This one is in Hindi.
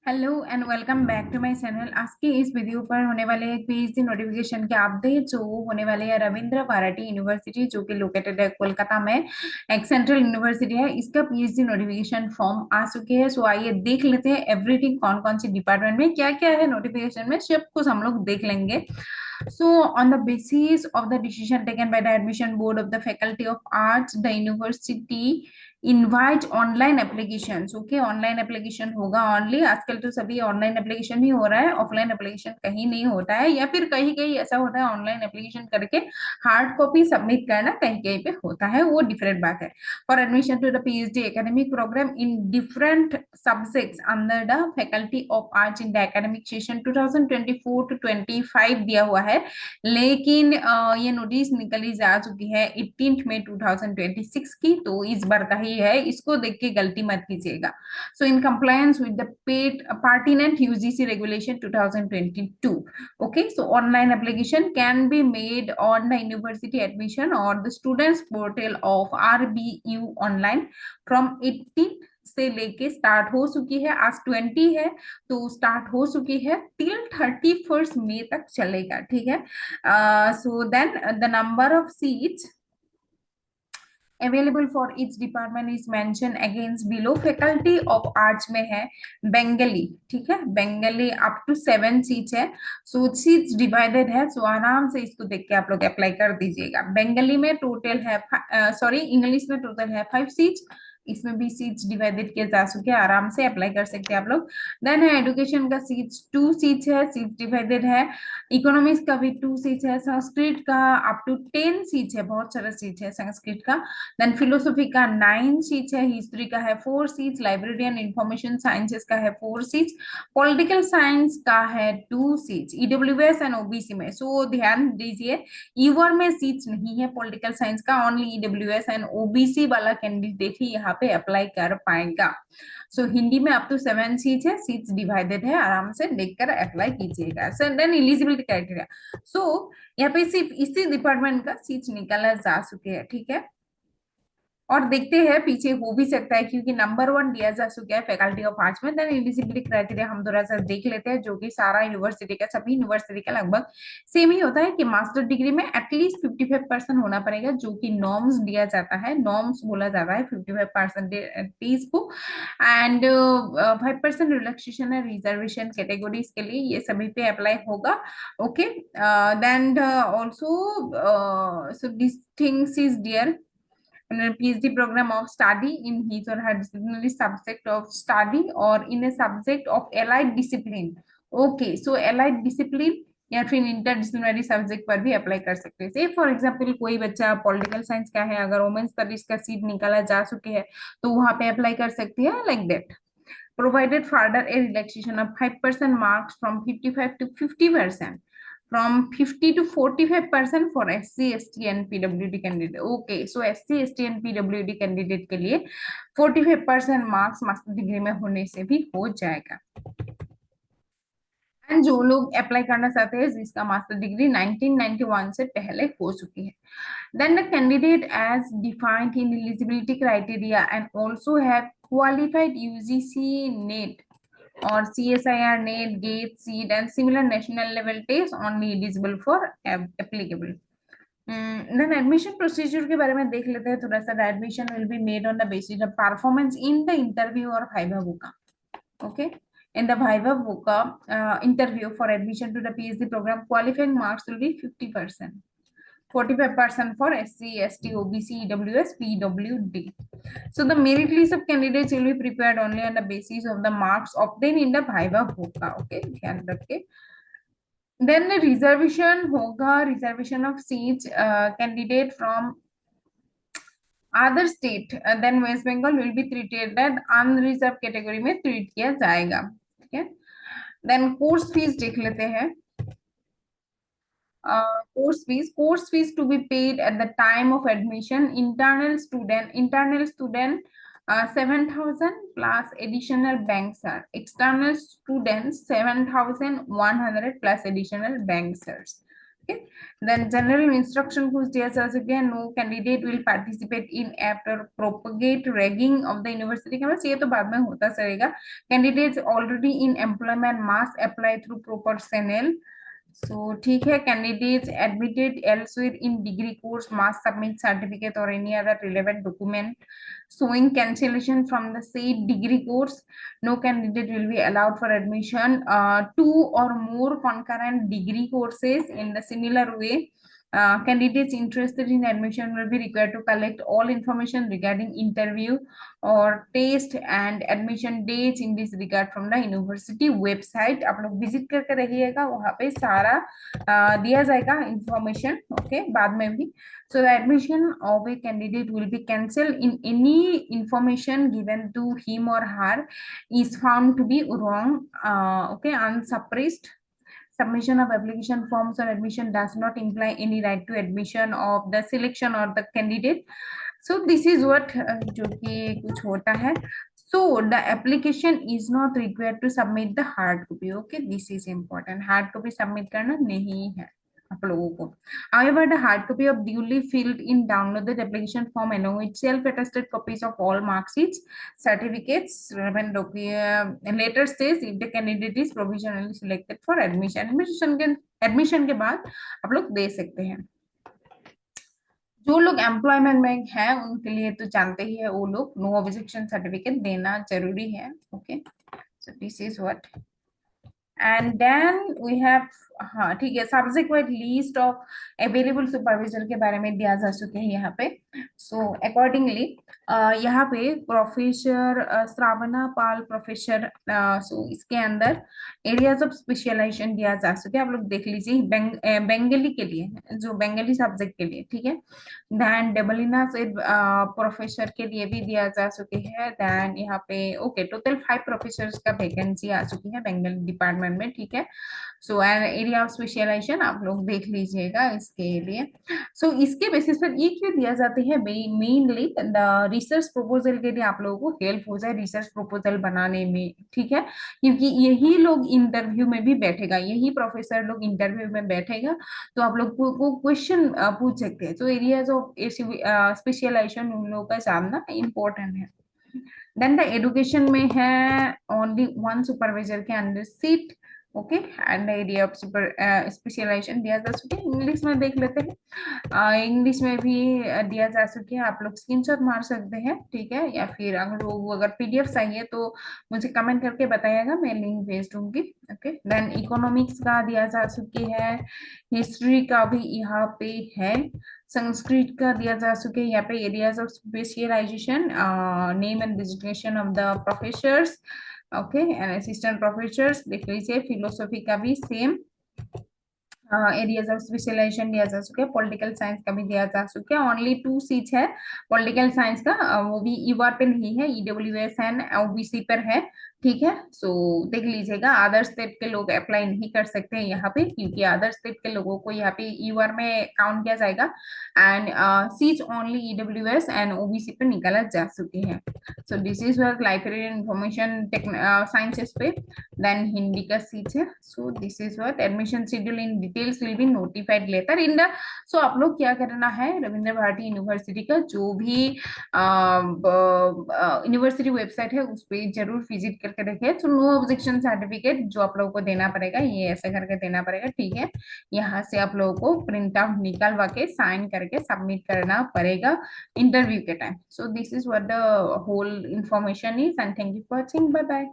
Hello and welcome back to my channel. आज के इस वीडियो पर होने वाले एक पीएचडी नोटिफिकेशन के अपडेट जो होने वाले हैं रविंद्र भारती यूनिवर्सिटी जो कि लोकेटेड है कोलकाता में, एक सेंट्रल यूनिवर्सिटी है। इसका पीएचडी नोटिफिकेशन फॉर्म आ चुके हैं। सो आइए देख लेते हैं एवरीथिंग, कौन कौन सी डिपार्टमेंट में क्या क्या है नोटिफिकेशन में, सब कुछ हम लोग देख लेंगे। So, on the basis of the decision taken by the admission board of the faculty of arts, the university invite online applications. Okay, online application होगा ओनली। आजकल तो सभी ऑनलाइन एप्लीकेशन ही हो रहा है, ऑफलाइन एप्लीकेशन कहीं नहीं होता है, या फिर कहीं कहीं ऐसा होता है ऑनलाइन एप्लीकेशन करके हार्ड कॉपी सबमिट करना कहीं कहीं पे होता है, वो डिफरेंट बात है। For admission to the PhD academic programme in different subjects under the faculty of arts in the academic session 2024 to 25 दिया हुआ है। लेकिन ये नोटिस निकली जा चुकी है 18 मई 2026 की, तो इस बार का ही है, इसको देख के गलती मत कीजिएगा। So in compliance with the paid pertinent UGC regulation 2022. Okay, so online application can be made on the university admission or the students portal of RBU online from 18 से लेके स्टार्ट हो चुकी है। आज 20 है तो स्टार्ट हो चुकी है, टिल 31 मई तक चलेगा। ठीक है। So then the number of seats available for each department is mention against below. Faculty of arts में है बंगाली, ठीक है, बंगाली अप टू 7 सीट्स है। सो सीट्स डिवाइडेड है, सो आराम से इसको देख के आप लोग अप्लाई कर दीजिएगा। बंगाली में टोटल है सॉरी इंग्लिश में टोटल है 5 सीट्स, इसमें भी सीट्स डिवाइडेड किए जा चुके हैं, आराम से अप्लाई कर सकते हैं आप लोग। देन है एडुकेशन का सीट्स 2 सीट्स है, सीट्स डिवाइडेड है। इकोनॉमिक्स का भी 2 सीट्स है। संस्कृत का अप टू 10 सीट्स है, बहुत सारा सीट है संस्कृत का। देन फिलोसफी का 9 सीट्स है। हिस्ट्री का है 4 seats. Library and information sciences का है 4 सीट्स। पॉलिटिकल साइंस का है 2 सीट्स। ईडब्ल्यूएस एंड ओबीसी में, सो ध्यान दीजिए ईवर में सीट्स नहीं है पॉलिटिकल साइंस का, ओनली ईडब्ल्यूएस एंड ओबीसी वाला कैंडिडेट ही यहाँ पे अप्लाई कर पाएगा। सो हिंदी में अप टू 7 सीट्स है, सीट्स डिवाइडेड है, आराम से देखकर अप्लाई कीजिएगा। सो देन एलिजिबिलिटी क्राइटेरिया, सो यहाँ पे सिर्फ इसी डिपार्टमेंट का सीट्स निकाला जा चुके हैं। ठीक है, और देखते हैं पीछे हो भी सकता है क्योंकि नंबर 1 दिया जा चुका है फैकल्टी ऑफ आर्ट्स में। देन एलिजिबिलिटी क्राइटेरिया हम थोड़ा सा देख लेते हैं, जो कि सारा यूनिवर्सिटी का, सभी यूनिवर्सिटी का लगभग सेम ही होता है कि मास्टर डिग्री में एटलीस्ट 55% होना पड़ेगा, जो कि नॉर्म्स दिया जाता है, नॉर्म्स बोला जाता है 55% को। एंड 5% रिलैक्सेशन है रिजर्वेशन कैटेगरीज के लिए, ये सभी पे अप्लाई होगा। Okay, then also so this things is dear PhD program of study in his or her disciplinary subject of study or in a subject of allied discipline. Okay, so allied discipline या फिर इंटरडिसिप्लिनरी सब्जेक्ट पर भी अप्लाई कर सकते हैं। से फॉर एग्जांपल कोई बच्चा पॉलिटिकल साइंस का है, अगर वुमेन स्टडीज का सीट निकाला जा चुके हैं तो वहां पे अप्लाई कर सकती है, like that. Provided further a relaxation of 5% marks from 55 to 50%, from 50 to 45% for SC, ST and PWD candidate. Okay, so SC, ST and PWD candidate के लिए 45% मार्क्स मास्टर डिग्री में होने से भी हो जाएगा। एंड जो लोग अप्लाई करना चाहते हैं जिसका मास्टर डिग्री 1991 से पहले हो चुकी है, then the candidate as defined in eligibility criteria and also have qualified UGC NET or CSIR NET, GATE, SEED and similar national level tests only eligible for applicable. Then admission procedure के बारे में देख लेते हैं थोड़ा सा। Admission will be made on the basis of performance in the interview or viva voca. Okay, in the viva voca interview for admission to the PhD program, qualifying marks will be 50%. 45% for SC, ST, OBC, EWS, PWD. So the merit list of candidates will be prepared only on the basis of the marks obtained in the viva voca. Okay, ध्यान रखिए। Then the reservation होगा, reservation of seats candidate from other state, then West Bengal will be treated that unreserved category में treat किया जाएगा। ठीक है, then course fees देख लेते हैं। course fees to be paid at the time of admission. Internal student 7,000 plus additional bank cert. External students 7,100 plus additional bank certs. Okay. Then general instruction कुछ दिया जा सकता है, no candidate will participate in after propagate ragging of the university campus, ये तो बाद में होता रहेगा। Candidates already in employment must apply through proper channel. So ठीक है, candidates admitted elsewhere in degree course must submit certificate और any other relevant document showing cancellation from the said degree course. No candidate will be allowed for admission two or more concurrent degree courses in the similar way. Candidates interested in admission will be required to collect all information regarding interview or test and admission dates in this regard from the university website. आप लोग विजिट करके रहिएगा, वहां पे सारा दिया जाएगा इंफॉर्मेशन। ओके, बाद में भी। So the admission of a candidate will be cancelled in any information given to him or her is found to be wrong, okay, unsuppressed. Submission of application forms or admission does not imply any right to admission of the selection or the candidate. So this is what जो कि कुछ होता है। So the application is not required to submit the hard copy. Okay, this is important. Hard copy submit करना नहीं है आप लोगों को। However, the hard copy of duly filled in downloaded application form along with self-attested copies of all mark sheets, certificates, relevant letter says if the candidate is provisionally selected for admission. Admission के बाद आप लोग दे सकते हैं। जो लोग एम्प्लॉयमेंट में है उनके लिए तो जानते ही है, वो लोग नो ऑब्जेक्शन सर्टिफिकेट देना जरूरी है। Okay, so this is what and then we have, हाँ ठीक है, subsequent list of available supervisor के बारे में दिया जा चुके हैं यहाँ पे। सो अकॉर्डिंगली यहाँ पे प्रोफेसर श्रावणा पाल प्रोफेसर, सो इसके अंदर एरियाज ऑफ स्पेशलाइजेशन दिया जा चुके हैं, आप लोग देख लीजिए। बंगाली के लिए, जो बंगाली सब्जेक्ट के लिए, ठीक है। देन डेबलिना से प्रोफेसर के लिए भी दिया जा चुके हैं। देन यहाँ पे ओके टोटल 5 प्रोफेसर का वैकेंसी आ चुकी है बंगाली डिपार्टमेंट में, ठीक है। सो एरिया ऑफ स्पेशलाइजेशन आप लोग देख लीजिएगा इसके लिए। सो इसके बेसिस पर ये क्यों दिया जाते हैं, मेनली रिसर्च प्रपोजल के लिए आप लोगों को हेल्प हो जाए रिसर्च प्रपोजल बनाने में, ठीक है। क्योंकि यही लोग इंटरव्यू में भी बैठेगा, यही प्रोफेसर लोग इंटरव्यू में बैठेगा, तो आप लोग को क्वेश्चन पूछ सकते हैं। तो एरियाज ऑफ स्पेशलाइजेशन उन लोगों का जानना इम्पोर्टेंट है। देन द एडुकेशन में है ओनली 1 सुपरवाइजर के under seat, okay, and area of super specialisation दिया जा चुके हैं। इंग्लिश में देख लेते हैं, इंग्लिश में भी दिया जा चुके हैं, आप लोग स्क्रीनशॉट मार सकते हैं, ठीक है। या फिर अगर पीडीएफ चाहिए तो मुझे कमेंट करके बताइएगा, मैं लिंक भेज दूंगी। ओके, देन इकोनॉमिक्स का दिया जा चुकी है, हिस्ट्री का भी यहाँ पे है, संस्कृत का दिया जा चुके हैं यहाँ पे। Areas of specialisation, name and designation of the professors, okay, and assistant professors देख लीजिए। फिलोसॉफी का भी सेम एरियाज ऑफ स्पेशलाइजेशन दिया जा चुका है। पॉलिटिकल साइंस का भी दिया जा चुका है, ओनली 2 सीट है पॉलिटिकल साइंस का, वो भी यूआर पे नहीं है, ईडब्ल्यूएस एंड ओबीसी पर है, ठीक है। सो देख लीजिएगा, अदर स्टेट के लोग अप्लाई नहीं कर सकते हैं यहाँ पे, क्योंकि अदर स्टेट के लोगों को यहाँ पे यूआर में काउंट किया जाएगा। And seat only EWS and OBC पे निकाला जा चुकी है। So this is work library information sciences पे। देन हिंदी का सीट है। So this is work admission schedule in details will be notified later in the. सो आप लोग क्या करना है, रविंद्र भारती यूनिवर्सिटी का जो भी यूनिवर्सिटी वेबसाइट है उस पर जरूर विजिट करके देखें। तो नो ऑब्जेक्शन सर्टिफिकेट जो आप लोगों को देना पड़ेगा, ये ऐसे करके देना पड़ेगा, ठीक है। यहाँ से आप लोगों को प्रिंट आउट निकालवा के साइन करके सबमिट करना पड़ेगा इंटरव्यू के time. So this is what the whole information is and thank you for watching, bye bye.